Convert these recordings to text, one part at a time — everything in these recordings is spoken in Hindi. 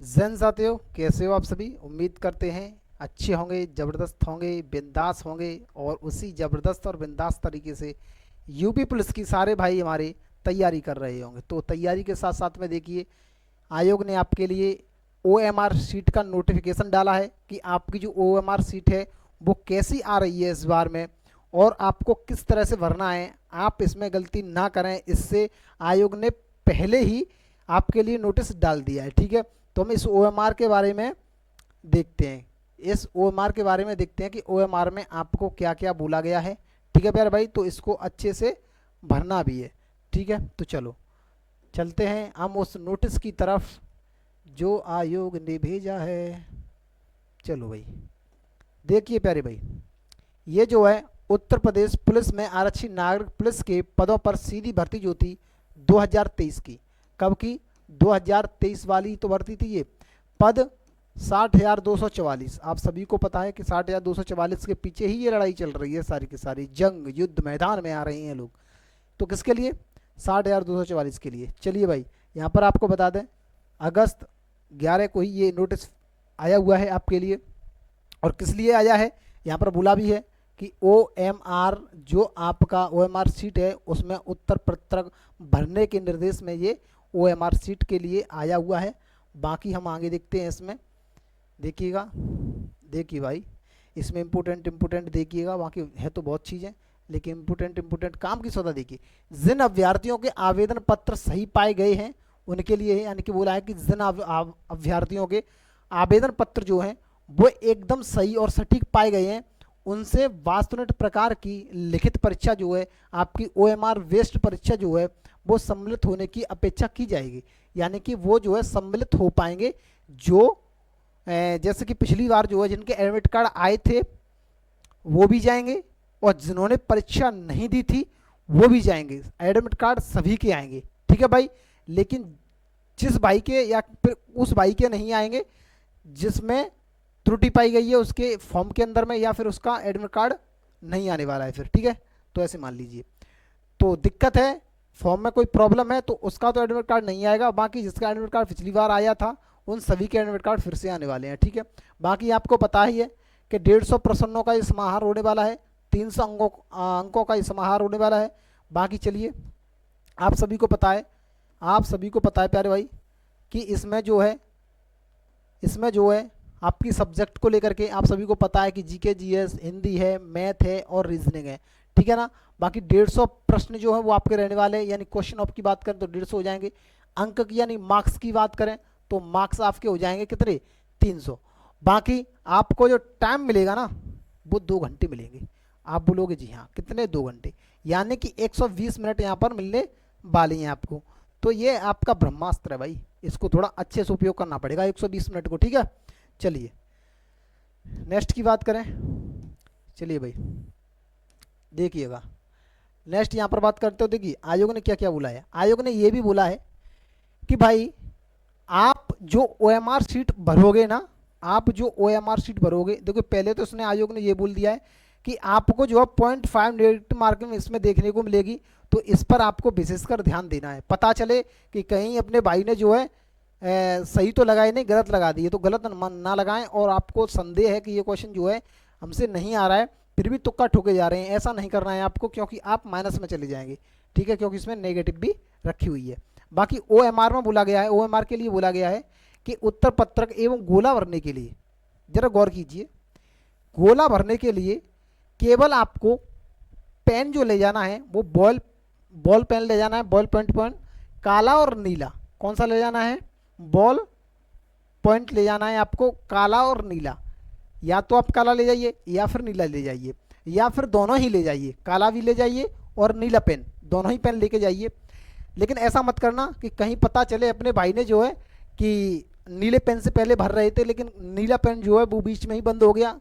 जैन साथियों, कैसे हो आप सभी। उम्मीद करते हैं अच्छे होंगे, ज़बरदस्त होंगे, बिंदास होंगे। और उसी ज़बरदस्त और बिंदास तरीके से यूपी पुलिस की सारे भाई हमारे तैयारी कर रहे होंगे। तो तैयारी के साथ साथ में देखिए, आयोग ने आपके लिए ओएमआर सीट का नोटिफिकेशन डाला है कि आपकी जो ओएमआर सीट है वो कैसी आ रही है इस बार में, और आपको किस तरह से भरना है। आप इसमें गलती ना करें, इससे आयोग ने पहले ही आपके लिए नोटिस डाल दिया है। ठीक है, तो हम इस ओएमआर के बारे में देखते हैं। इस ओएमआर के बारे में देखते हैं कि ओएमआर में आपको क्या क्या बोला गया है। ठीक है प्यारे भाई, तो इसको अच्छे से भरना भी है। ठीक है, तो चलो चलते हैं हम उस नोटिस की तरफ जो आयोग ने भेजा है। चलो भाई, देखिए प्यारे भाई, ये जो है उत्तर प्रदेश पुलिस में आरक्षी नागरिक पुलिस के पदों पर सीधी भर्ती जो थी 2023 की। कब की? 2023 वाली तो भर्ती थी ये। पद 60,244। आप सभी को पता है कि 60,244 के पीछे ही ये लड़ाई चल रही है। सारी की सारी जंग युद्ध मैदान में आ रहे हैं लोग। तो किसके लिए? 60,244 के लिए। चलिए भाई, यहाँ पर आपको बता दें, अगस्त 11 को ही ये नोटिस आया हुआ है आपके लिए। और किस लिए आया है, यहाँ पर बोला भी है कि ओएमआर जो आपका ओएमआर सीट है उसमें उत्तर पत्रक भरने के निर्देश में ये ओएमआर सीट के लिए आया हुआ है। बाकी हम आगे देखते हैं इसमें। देखिएगा, देखिए भाई, इसमें इम्पोर्टेंट देखिएगा। बाकी है तो बहुत चीज़ें, लेकिन इम्पोर्टेंट काम की सौदा देखिए। जिन अभ्यर्थियों के आवेदन पत्र सही पाए गए हैं उनके लिए है, यानी कि बोला है कि जिन अभ्यर्थियों के आवेदन पत्र जो हैं वो एकदम सही और सटीक पाए गए हैं, उनसे वास्तुनिष्ठ प्रकार की लिखित परीक्षा जो है, आपकी ओएमआर वेस्ट परीक्षा जो है वो सम्मिलित होने की अपेक्षा की जाएगी। यानी कि वो जो है सम्मिलित हो पाएंगे, जो जैसे कि पिछली बार जो है जिनके एडमिट कार्ड आए थे वो भी जाएंगे, और जिन्होंने परीक्षा नहीं दी थी वो भी जाएंगे। एडमिट कार्ड सभी के आएंगे। ठीक है भाई, लेकिन जिस भाई के या फिर उस भाई के नहीं आएंगे जिसमें त्रुटि पाई गई है उसके फॉर्म के अंदर में, या फिर उसका एडमिट कार्ड नहीं आने वाला है फिर। ठीक है, तो ऐसे मान लीजिए। तो दिक्कत है, फॉर्म में कोई प्रॉब्लम है तो उसका तो एडमिट कार्ड नहीं आएगा। बाकी जिसका एडमिट कार्ड पिछली बार आया था उन सभी के एडमिट कार्ड फिर से आने वाले हैं। ठीक है, बाकी आपको पता ही है कि 150 प्रश्नों का ये समाहार होने वाला है, 300 अंकों का ये समाहार होने वाला है। बाकी चलिए, आप सभी को पता है, आप सभी को पता है प्यारे भाई कि इसमें जो है आपकी सब्जेक्ट को लेकर के आप सभी को पता है कि जीके जीएस, हिंदी है, मैथ है और रीजनिंग है। ठीक है ना। बाकी 150 प्रश्न जो है वो आपके रहने वाले हैं, यानी क्वेश्चन ऑफ की बात करें तो 150 हो जाएंगे। अंक की यानी मार्क्स की बात करें तो मार्क्स आपके हो जाएंगे कितने? 300। बाकी आपको जो टाइम मिलेगा ना वो 2 घंटे मिलेंगे। आप बोलोगे जी हाँ कितने? 2 घंटे, यानी कि 120 मिनट यहाँ पर मिलने वाले हैं आपको। तो ये आपका ब्रह्मास्त्र है भाई, इसको थोड़ा अच्छे से उपयोग करना पड़ेगा 120 मिनट को। ठीक है, चलिए नेक्स्ट की बात करें। चलिए भाई देखिएगा, नेक्स्ट यहाँ पर बात करते हो। देखिए आयोग ने क्या क्या बोला है। आयोग ने ये भी बोला है कि भाई आप जो ओएमआर सीट भरोगे ना, आप जो ओएमआर सीट भरोगे, देखो पहले तो उसने आयोग ने ये बोल दिया है कि आपको जो है 0.5 नेगेटिव मार्किंग इसमें देखने को मिलेगी। तो इस पर आपको विशेषकर ध्यान देना है। पता चले कि कहीं अपने भाई ने जो है सही तो लगाए नहीं, गलत लगा दिए, तो गलत ना लगाएं। और आपको संदेह है कि ये क्वेश्चन जो है हमसे नहीं आ रहा है फिर भी तुक्का ठोके जा रहे हैं, ऐसा नहीं करना है आपको, क्योंकि आप माइनस में चले जाएंगे। ठीक है, क्योंकि इसमें नेगेटिव भी रखी हुई है। बाकी ओएमआर में बोला गया है, ओएमआर के लिए बोला गया है कि उत्तर पत्रक एवं गोला भरने के लिए, जरा गौर कीजिए, गोला भरने के लिए केवल आपको पेन जो ले जाना है वो बॉल पेन ले जाना है, बॉल पॉइंट पेन, काला और नीला। कौन सा ले जाना है? बॉल पॉइंट ले जाना है आपको, काला और नीला। या तो आप काला ले जाइए या फिर नीला ले जाइए, या फिर दोनों ही ले जाइए, काला भी ले जाइए और नीला पेन, दोनों ही पेन लेके जाइए। लेकिन ऐसा मत करना कि कहीं पता चले अपने भाई ने जो है कि नीले पेन से पहले भर रहे थे लेकिन नीला पेन जो है वो बीच में ही बंद हो गया,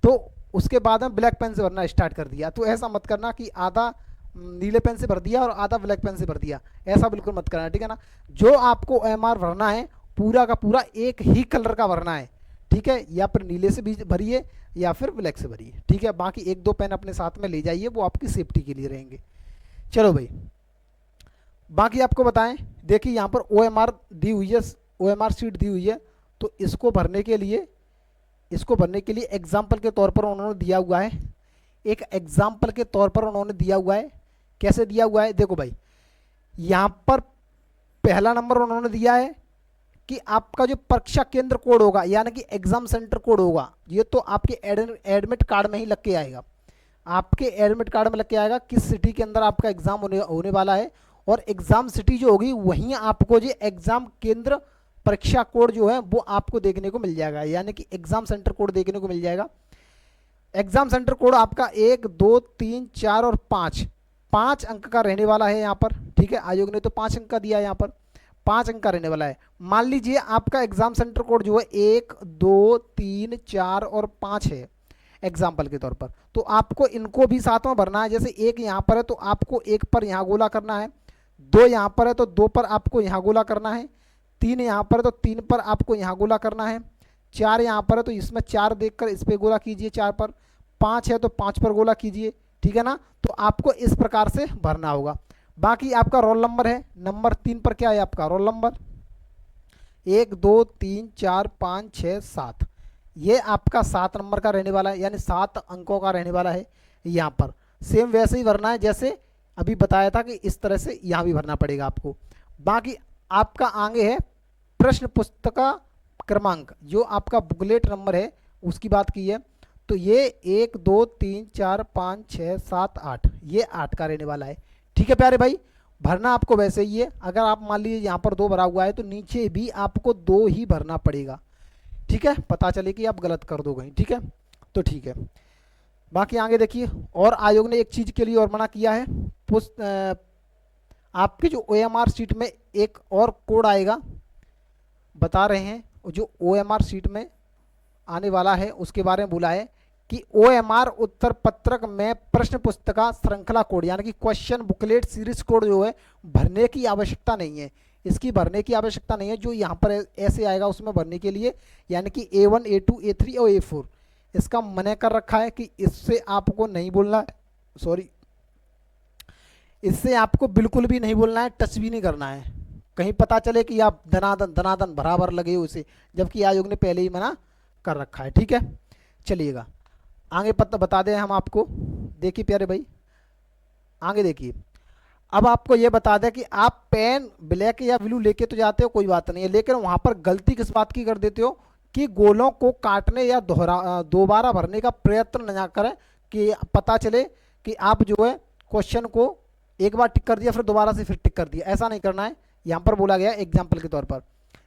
तो उसके बाद में ब्लैक पेन से भरना स्टार्ट कर दिया। तो ऐसा मत करना कि आधा नीले पेन से भर दिया और आधा ब्लैक पेन से भर दिया, ऐसा बिल्कुल मत करना। ठीक है ना। जो आपको ओएमआर भरना है पूरा का पूरा एक ही कलर का भरना है। ठीक है, या फिर नीले से भी भरिए या फिर ब्लैक से भरिए। ठीक है, बाकी 1-2 पेन अपने साथ में ले जाइए, वो आपकी सेफ्टी के लिए रहेंगे। चलो भाई, बाकी आपको बताएं, देखिए यहाँ पर ओएमआर दी हुई है, ओएमआर सीट दी हुई है तो इसको भरने के लिए एग्जाम्पल के तौर पर उन्होंने दिया हुआ है, एक एग्जाम्पल के तौर पर उन्होंने दिया हुआ है। कैसे दिया हुआ है, देखो भाई, यहाँ पर पहला नंबर उन्होंने दिया है कि आपका जो परीक्षा केंद्र कोड होगा यानी कि एग्जाम सेंटर कोड होगा, ये तो आपके एडमिट कार्ड में ही लग के आएगा, आपके एडमिट कार्ड में लग के आएगा किस सिटी के अंदर आपका एग्जाम होने वाला है। और एग्जाम सिटी जो होगी वहीं आपको जो एग्जाम केंद्र परीक्षा कोड जो है वो आपको देखने को मिल जाएगा, यानी कि एग्जाम सेंटर कोड देखने को मिल जाएगा। एग्जाम सेंटर कोड आपका 1, 2, 3, 4 और 5 अंक का रहने वाला है यहाँ पर। ठीक है, आयोग ने तो 5 अंक का दिया है, यहाँ पर 5 अंक का रहने वाला है। मान लीजिए आपका एग्जाम सेंटर कोड जो है 1, 2, 3, 4 और 5 है एग्जाम्पल के तौर पर, तो आपको इनको भी साथ में भरना है। जैसे 1 यहाँ पर है तो आपको 1 पर यहाँ गोला करना है, 2 यहाँ पर है तो 2 पर आपको यहाँ गोला करना है, 3 यहाँ पर है तो 3 पर आपको यहाँ गोला करना है, 4 यहाँ पर है तो इसमें 4 देखकर इस पर गोला कीजिए 4 पर, 5 है तो 5 पर गोला कीजिए। ठीक है ना, तो आपको इस प्रकार से भरना होगा। बाकी आपका रोल नंबर है, नंबर 3 पर क्या है आपका रोल नंबर, 1, 2, 3, 4, 5, 6, 7, ये आपका 7 नंबर का रहने वाला है, यानी 7 अंकों का रहने वाला है यहाँ पर। सेम वैसे ही भरना है जैसे अभी बताया था कि इस तरह से यहाँ भी भरना पड़ेगा आपको। बाकी आपका आगे है प्रश्न पुस्तक क्रमांक, जो आपका बुकलेट नंबर है उसकी बात की है, तो ये 1, 2, 3, 4, 5, 6, 7, 8, ये 8 का रहने वाला है। ठीक है प्यारे भाई, भरना आपको वैसे ही है। अगर आप मान लीजिए यहाँ पर 2 भरा हुआ है तो नीचे भी आपको 2 ही भरना पड़ेगा। ठीक है, पता चले कि आप गलत कर दो कहीं। ठीक है, तो ठीक है, बाकी आगे देखिए। और आयोग ने एक चीज़ के लिए और मना किया है, आपकी जो OMR शीट में एक और कोड आएगा, बता रहे हैं जो OMR शीट में आने वाला है उसके बारे में बोला है कि OMR उत्तर पत्रक में प्रश्न पुस्तिका श्रृंखला कोड यानी कि क्वेश्चन बुकलेट सीरीज कोड जो है भरने की आवश्यकता नहीं है, इसकी भरने की आवश्यकता नहीं है। जो यहाँ पर ऐसे आएगा उसमें भरने के लिए, यानी कि A1, A2, A3 और A4, इसका मना कर रखा है कि इससे आपको नहीं बोलना है, सॉरी, इससे आपको बिल्कुल भी नहीं बोलना है, टच भी नहीं करना है। कहीं पता चले कि आप धनाधन धनाधन बराबर लगे हो उसे, जबकि आयोग ने पहले ही मना कर रखा है। ठीक है, चलिएगा आगे बता दें हम आपको। देखिए प्यारे भाई, आगे देखिए, अब आपको ये बता दें कि आप पेन ब्लैक या ब्लू लेके तो जाते हो, कोई बात नहीं है, लेकिन वहाँ पर गलती किस बात की कर देते हो कि गोलों को काटने या दोबारा भरने का प्रयत्न न करें, कि पता चले कि आप जो है क्वेश्चन को एक बार टिक कर दिया फिर दोबारा से फिर टिक कर दिया, ऐसा नहीं करना है। यहाँ पर बोला गया है एग्जाम्पल के तौर पर।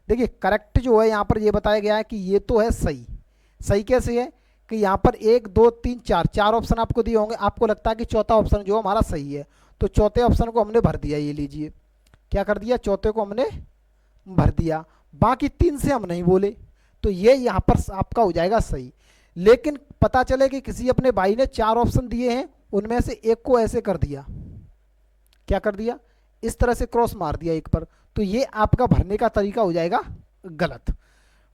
देखिए करेक्ट जो है यहाँ पर ये बताया गया है कि ये तो है सही। सही कैसे है कि यहाँ पर 1, 2, 3, 4 ऑप्शन आपको दिए होंगे, आपको लगता है कि चौथा ऑप्शन जो हमारा सही है, तो चौथे ऑप्शन को हमने भर दिया। ये लीजिए, क्या कर दिया, चौथे को हमने भर दिया, बाकी 3 से हम नहीं बोले, तो ये यहाँ पर आपका हो जाएगा सही। लेकिन पता चले कि किसी अपने भाई ने 4 ऑप्शन दिए हैं, उनमें से एक को ऐसे कर दिया, क्या कर दिया, इस तरह से क्रॉस मार दिया एक पर, तो ये आपका भरने का तरीका हो जाएगा गलत।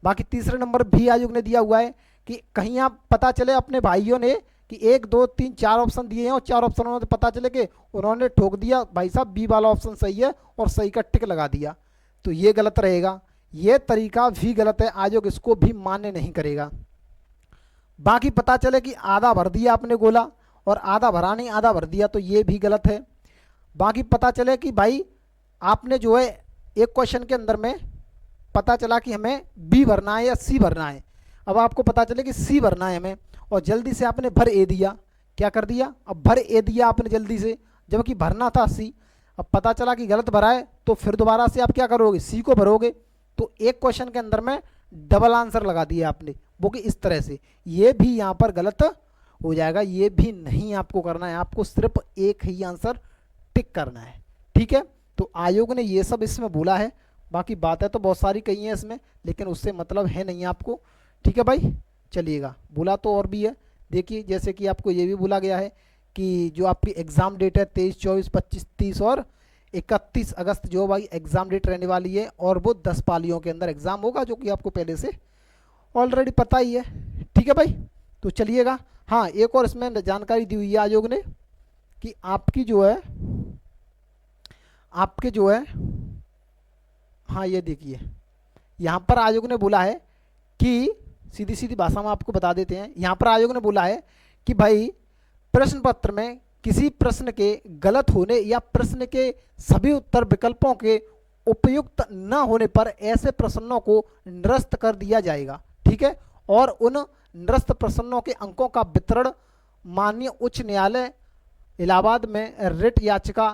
बाकी तीसरे नंबर भी आयोग ने दिया हुआ है कि कहीं आप पता चले अपने भाइयों ने कि 1, 2, 3, 4 ऑप्शन दिए हैं और 4 ऑप्शन उन्होंने पता चले कि उन्होंने ठोक दिया भाई साहब बी वाला ऑप्शन सही है और सही का टिक लगा दिया, तो ये गलत रहेगा। ये तरीका भी गलत है, आयोग इसको भी मान्य नहीं करेगा। बाकी पता चले कि आधा भर दिया आपने गोला और आधा भरा नहीं, आधा भर दिया, तो ये भी गलत है। बाकी पता चले कि भाई आपने जो है एक क्वेश्चन के अंदर में पता चला कि हमें बी भरना है या सी भरना है, अब आपको पता चले कि सी भरना है हमें, और जल्दी से आपने भर ए दिया, क्या कर दिया, अब भर ए दिया आपने जल्दी से, जबकि भरना था सी। अब पता चला कि गलत भरा है, तो फिर दोबारा से आप क्या करोगे, सी को भरोगे, तो एक क्वेश्चन के अंदर में डबल आंसर लगा दिया आपने, वो कि इस तरह से, ये भी यहाँ पर गलत हो जाएगा। ये भी नहीं आपको करना है, आपको सिर्फ एक ही आंसर टिक करना है। ठीक है, तो आयोग ने ये सब इसमें बोला है, बाकी बातें तो बहुत सारी कही हैं इसमें, लेकिन उससे मतलब है नहीं आपको। ठीक है भाई, चलिएगा, बोला तो और भी है। देखिए जैसे कि आपको ये भी बोला गया है कि जो आपकी एग्ज़ाम डेट है 23, 24, 25, 30 और 31 अगस्त जो भाई एग्ज़ाम डेट रहने वाली है, और वो 10 पालियों के अंदर एग्ज़ाम होगा, जो कि आपको पहले से ऑलरेडी पता ही है। ठीक है भाई, तो चलिएगा। हाँ, एक और इसमें जानकारी दी हुई है आयोग ने कि आपके जो है, हाँ ये देखिए, यहाँ पर आयोग ने बोला है कि सीधी सीधी भाषा में आपको बता देते हैं, यहाँ पर आयोग ने बोला है कि भाई प्रश्न पत्र में किसी प्रश्न के गलत होने या प्रश्न के सभी उत्तर विकल्पों के उपयुक्त न होने पर ऐसे प्रश्नों को निरस्त कर दिया जाएगा, ठीक है। और उन निरस्त प्रश्नों के अंकों का वितरण माननीय उच्च न्यायालय इलाहाबाद में रिट याचिका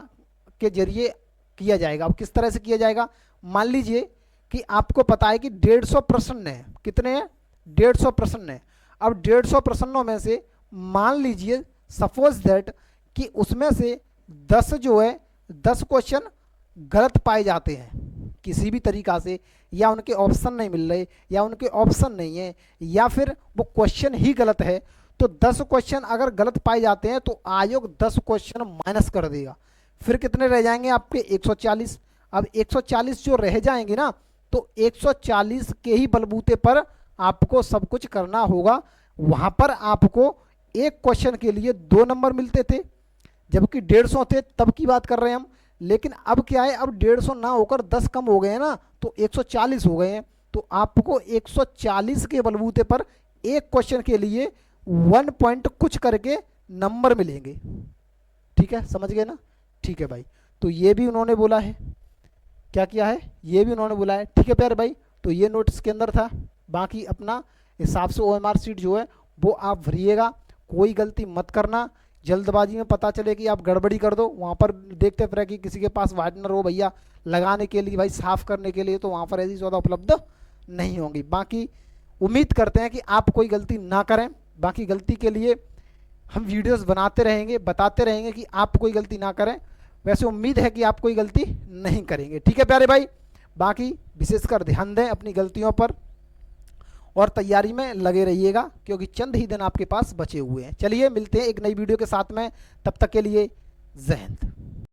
के जरिए किया जाएगा। अब किस तरह से किया जाएगा, मान लीजिए कि आपको पता है कि 150 प्रश्न है, कितने हैं, 150 प्रश्न है। अब 150 प्रश्नों में से मान लीजिए सपोज दैट कि उसमें से 10 जो है 10 क्वेश्चन गलत पाए जाते हैं किसी भी तरीका से, या उनके ऑप्शन नहीं मिल रहे, या उनके ऑप्शन नहीं है, या फिर वो क्वेश्चन ही गलत है, तो 10 क्वेश्चन अगर गलत पाए जाते हैं तो आयोग 10 क्वेश्चन माइनस कर देगा। फिर कितने रह जाएंगे आपके, 140। अब 140 जो रह जाएंगे ना, तो 140 के ही बलबूते पर आपको सब कुछ करना होगा। वहां पर आपको एक क्वेश्चन के लिए 2 नंबर मिलते थे, जबकि 150 थे तब की बात कर रहे हैं हम। लेकिन अब क्या है, अब 150 ना होकर 10 कम हो गए हैं ना, तो 140 हो गए हैं। तो आपको 140 के बलबूते पर एक क्वेश्चन के लिए 1 पॉइंट कुछ करके नंबर मिलेंगे, ठीक है, समझ गए ना। ठीक है भाई, तो ये भी उन्होंने बोला है, क्या किया है, ये भी उन्होंने बोला है, ठीक है प्यारे भाई। तो ये नोटिस के अंदर था, बाकी अपना हिसाब से OMR शीट जो है वो आप भरिएगा, कोई गलती मत करना। जल्दबाजी में पता चले कि आप गड़बड़ी कर दो, वहाँ पर देखते फिर कि किसी के पास वाइटनर हो भैया लगाने के लिए, भाई साफ़ करने के लिए, तो वहाँ पर ऐसी सुविधा उपलब्ध नहीं होंगी। बाकी उम्मीद करते हैं कि आप कोई गलती ना करें। बाकी गलती के लिए हम वीडियोस बनाते रहेंगे, बताते रहेंगे कि आप कोई गलती ना करें। वैसे उम्मीद है कि आप कोई गलती नहीं करेंगे, ठीक है प्यारे भाई। बाकी विशेषकर ध्यान दें अपनी गलतियों पर और तैयारी में लगे रहिएगा, क्योंकि चंद ही दिन आपके पास बचे हुए हैं। चलिए मिलते हैं एक नई वीडियो के साथ में, तब तक के लिए जय हिंद।